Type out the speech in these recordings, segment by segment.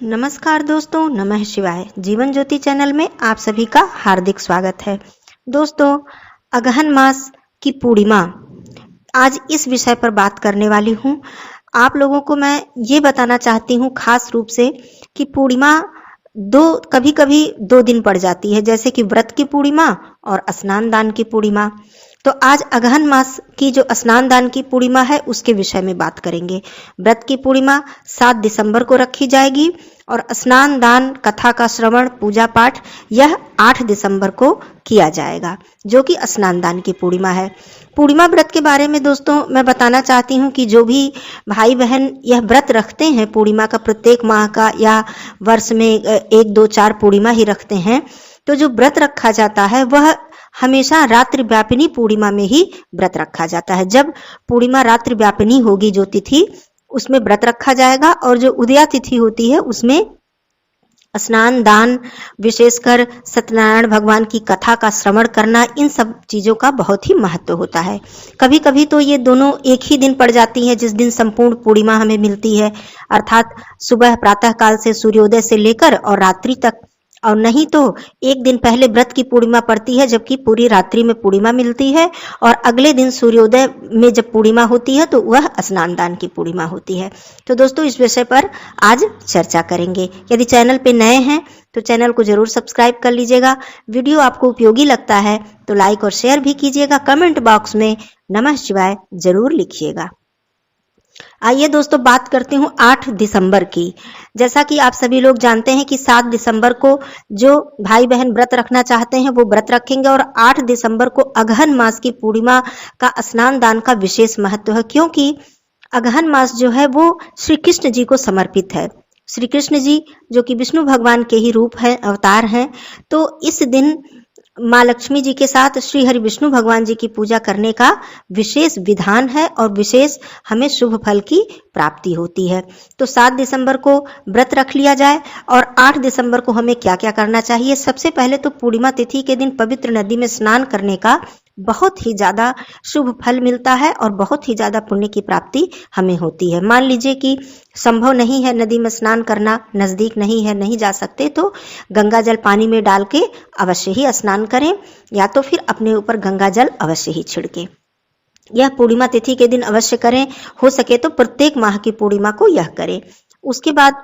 नमस्कार दोस्तों, नमः शिवाय। जीवन ज्योति चैनल में आप सभी का हार्दिक स्वागत है। दोस्तों, अगहन मास की पूर्णिमा, आज इस विषय पर बात करने वाली हूँ। आप लोगों को मैं ये बताना चाहती हूँ खास रूप से कि पूर्णिमा कभी कभी 2 दिन पड़ जाती है, जैसे कि व्रत की पूर्णिमा और स्नान दान की पूर्णिमा। तो आज अगहन मास की जो स्नान दान की पूर्णिमा है उसके विषय में बात करेंगे। व्रत की पूर्णिमा 7 दिसंबर को रखी जाएगी और स्नान दान, कथा का श्रवण, पूजा पाठ यह 8 दिसंबर को किया जाएगा, जो कि स्नान दान की पूर्णिमा है। पूर्णिमा व्रत के बारे में दोस्तों मैं बताना चाहती हूँ कि जो भी भाई बहन यह व्रत रखते हैं पूर्णिमा का, प्रत्येक माह का या वर्ष में 1, 2, 4 पूर्णिमा ही रखते हैं, तो जो व्रत रखा जाता है वह हमेशा रात्रि व्यापिनी पूर्णिमा में ही व्रत रखा जाता है। जब पूर्णिमा रात्रि व्यापिनी होगी जो तिथि, उसमें व्रत रखा जाएगा। और जो उदया तिथि होती है उसमें स्नान दान, विशेषकर सत्यनारायण भगवान की कथा का श्रवण करना, इन सब चीजों का बहुत ही महत्व होता है। कभी कभी तो ये दोनों एक ही दिन पड़ जाती हैं, जिस दिन संपूर्ण पूर्णिमा हमें मिलती है, अर्थात सुबह प्रातः काल से सूर्योदय से लेकर और रात्रि तक। और नहीं तो एक दिन पहले व्रत की पूर्णिमा पड़ती है, जबकि पूरी रात्रि में पूर्णिमा मिलती है, और अगले दिन सूर्योदय में जब पूर्णिमा होती है तो वह स्नान दान की पूर्णिमा होती है। तो दोस्तों, इस विषय पर आज चर्चा करेंगे। यदि चैनल पे नए हैं तो चैनल को जरूर सब्सक्राइब कर लीजिएगा। वीडियो आपको उपयोगी लगता है तो लाइक और शेयर भी कीजिएगा। कमेंट बॉक्स में नमः शिवाय जरूर लिखिएगा। आइए दोस्तों, बात करती हूँ 8 दिसंबर की। जैसा कि आप सभी लोग जानते हैं कि 7 दिसंबर को जो भाई बहन व्रत रखना चाहते हैं वो व्रत रखेंगे, और 8 दिसंबर को अगहन मास की पूर्णिमा का स्नान दान का विशेष महत्व है, क्योंकि अगहन मास जो है वो श्री कृष्ण जी को समर्पित है। श्री कृष्ण जी जो कि विष्णु भगवान के ही रूप है, अवतार हैं, तो इस दिन माँ लक्ष्मी जी के साथ श्री हरि विष्णु भगवान जी की पूजा करने का विशेष विधान है और विशेष हमें शुभ फल की प्राप्ति होती है। तो 7 दिसंबर को व्रत रख लिया जाए। और 8 दिसंबर को हमें क्या क्या करना चाहिए? सबसे पहले तो पूर्णिमा तिथि के दिन पवित्र नदी में स्नान करने का बहुत ही ज्यादा शुभ फल मिलता है और बहुत ही ज्यादा पुण्य की प्राप्ति हमें होती है। मान लीजिए कि संभव नहीं है नदी में स्नान करना, नजदीक नहीं है, नहीं जा सकते, तो गंगा जल पानी में डाल के अवश्य ही स्नान करें, या तो फिर अपने ऊपर गंगा जल अवश्य ही छिड़के। यह पूर्णिमा तिथि के दिन अवश्य करें। हो सके तो प्रत्येक माह की पूर्णिमा को यह करें। उसके बाद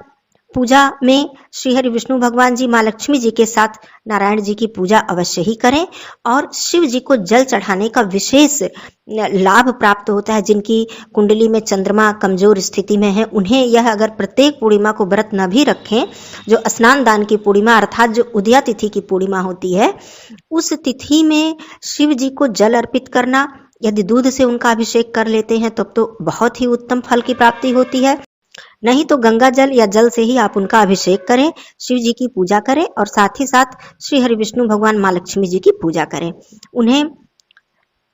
पूजा में श्री हरि विष्णु भगवान जी, माँ लक्ष्मी जी के साथ नारायण जी की पूजा अवश्य ही करें। और शिव जी को जल चढ़ाने का विशेष लाभ प्राप्त होता है। जिनकी कुंडली में चंद्रमा कमजोर स्थिति में है, उन्हें यह अगर प्रत्येक पूर्णिमा को व्रत न भी रखें, जो स्नान दान की पूर्णिमा अर्थात जो उदया तिथि की पूर्णिमा होती है, उस तिथि में शिव जी को जल अर्पित करना, यदि दूध से उनका अभिषेक कर लेते हैं तब तो बहुत ही उत्तम फल की प्राप्ति होती है। नहीं तो गंगा जल या जल से ही आप उनका अभिषेक करें, शिव जी की पूजा करें, और साथ ही साथ श्री हरि विष्णु भगवान माँ लक्ष्मी जी की पूजा करें। उन्हें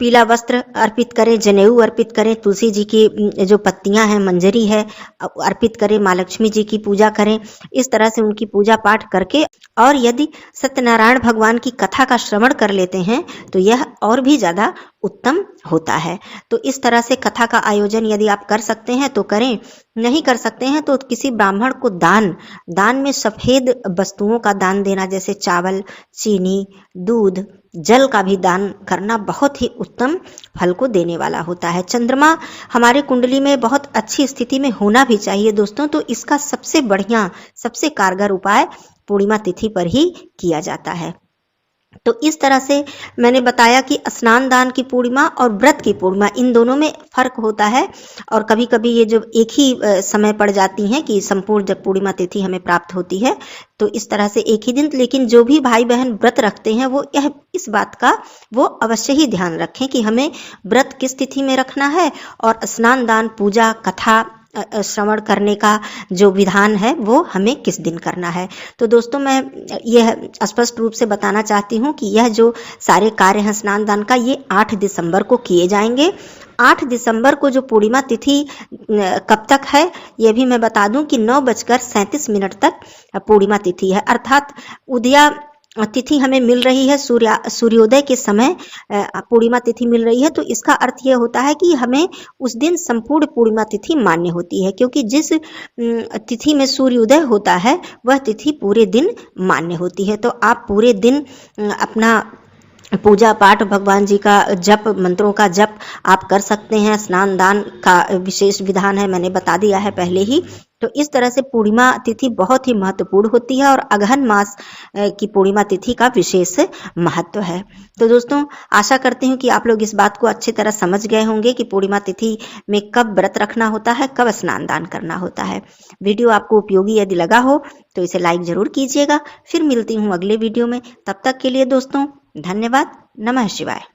पीला वस्त्र अर्पित करें, जनेऊ अर्पित करें, तुलसी जी की जो पत्तियां हैं, मंजरी है, अर्पित करें, माँ लक्ष्मी जी की पूजा करें। इस तरह से उनकी पूजा पाठ करके, और यदि सत्यनारायण भगवान की कथा का श्रवण कर लेते हैं तो यह और भी ज्यादा उत्तम होता है। तो इस तरह से कथा का आयोजन यदि आप कर सकते हैं तो करें, नहीं कर सकते हैं तो किसी ब्राह्मण को दान में सफेद वस्तुओं का दान देना, जैसे चावल, चीनी, दूध, जल का भी दान करना बहुत ही उत्तम फल को देने वाला होता है। चंद्रमा हमारे कुंडली में बहुत अच्छी स्थिति में होना भी चाहिए दोस्तों, तो इसका सबसे बढ़िया, सबसे कारगर उपाय पूर्णिमा तिथि पर ही किया जाता है। तो इस तरह से मैंने बताया कि स्नान दान की पूर्णिमा और व्रत की पूर्णिमा, इन दोनों में फर्क होता है। और कभी कभी ये जो एक ही समय पड़ जाती हैं कि संपूर्ण जब पूर्णिमा तिथि हमें प्राप्त होती है, तो इस तरह से एक ही दिन। लेकिन जो भी भाई बहन व्रत रखते हैं वो इस बात का वो अवश्य ही ध्यान रखें कि हमें व्रत किस तिथि में रखना है, और स्नान दान, पूजा, कथा श्रवण करने का जो विधान है वो हमें किस दिन करना है। तो दोस्तों, मैं यह स्पष्ट रूप से बताना चाहती हूँ कि यह जो सारे कार्य हैं स्नान दान का, ये 8 दिसंबर को किए जाएंगे। 8 दिसंबर को जो पूर्णिमा तिथि कब तक है यह भी मैं बता दूं कि 9:37 तक पूर्णिमा तिथि है, अर्थात उदया तिथि हमें मिल रही है, सूर्योदय के समय पूर्णिमा तिथि मिल रही है, तो इसका अर्थ यह होता है कि हमें उस दिन संपूर्ण पूर्णिमा तिथि मान्य होती है, क्योंकि जिस तिथि में सूर्योदय होता है वह तिथि पूरे दिन मान्य होती है। तो आप पूरे दिन अपना पूजा पाठ, भगवान जी का जप, मंत्रों का जप आप कर सकते हैं। स्नान दान का विशेष विधान है, मैंने बता दिया है पहले ही। तो इस तरह से पूर्णिमा तिथि बहुत ही महत्वपूर्ण होती है और अगहन मास की पूर्णिमा तिथि का विशेष महत्व है। तो दोस्तों, आशा करती हूँ कि आप लोग इस बात को अच्छी तरह समझ गए होंगे कि पूर्णिमा तिथि में कब व्रत रखना होता है, कब स्नान दान करना होता है। वीडियो आपको उपयोगी यदि लगा हो तो इसे लाइक जरूर कीजिएगा। फिर मिलती हूँ अगले वीडियो में। तब तक के लिए दोस्तों, धन्यवाद। नमः शिवाय।